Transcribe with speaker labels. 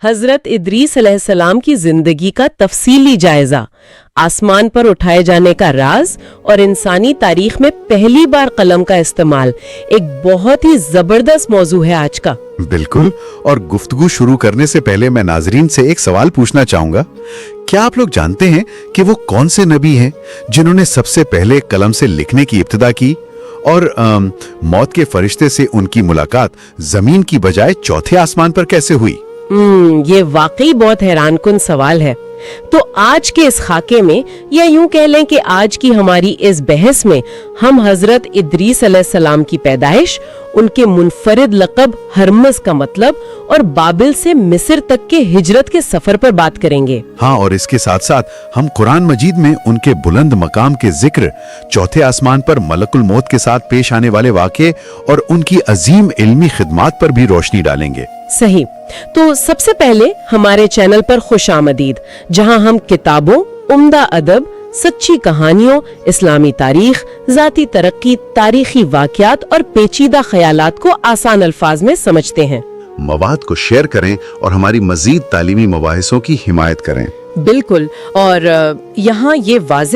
Speaker 1: حضرت ادریس علیہ السلام کی زندگی کا تفصیلی جائزہ، آسمان پر اٹھائے جانے کا راز اور انسانی تاریخ میں پہلی بار قلم کا استعمال ایک بہت ہی زبردست موضوع ہے آج کا۔
Speaker 2: بالکل، اور گفتگو شروع کرنے سے پہلے میں ناظرین سے ایک سوال پوچھنا چاہوں گا۔ کیا آپ لوگ جانتے ہیں کہ وہ کون سے نبی ہیں جنہوں نے سب سے پہلے قلم سے لکھنے کی ابتدا کی، اور موت کے فرشتے سے ان کی ملاقات زمین کی بجائے چوتھے آسمان پر کیسے ہوئی؟
Speaker 1: یہ واقعی بہت حیران کن سوال ہے۔ تو آج کے اس خاکے میں، یا یوں کہہ لیں کہ آج کی ہماری اس بحث میں، ہم حضرت ادریس علیہ السلام کی پیدائش، ان کے منفرد لقب ہرمز کا مطلب، اور بابل سے مصر تک کے ہجرت کے سفر پر بات کریں گے۔
Speaker 2: ہاں، اور اس کے ساتھ ساتھ ہم قرآن مجید میں ان کے بلند مقام کے ذکر، چوتھے آسمان پر ملک الموت کے ساتھ پیش آنے والے واقعے اور ان کی عظیم علمی خدمات پر بھی روشنی ڈالیں گے۔
Speaker 1: صحیح۔ تو سب سے پہلے ہمارے چینل پر خوش آمدید، جہاں ہم کتابوں، عمدہ ادب، سچی کہانیوں، اسلامی تاریخ، ذاتی ترقی، تاریخی واقعات اور پیچیدہ خیالات کو آسان الفاظ میں سمجھتے ہیں۔
Speaker 2: مواد کو شیئر کریں اور ہماری مزید تعلیمی مباحثوں کی حمایت کریں۔
Speaker 1: بالکل، اور یہاں یہ واضح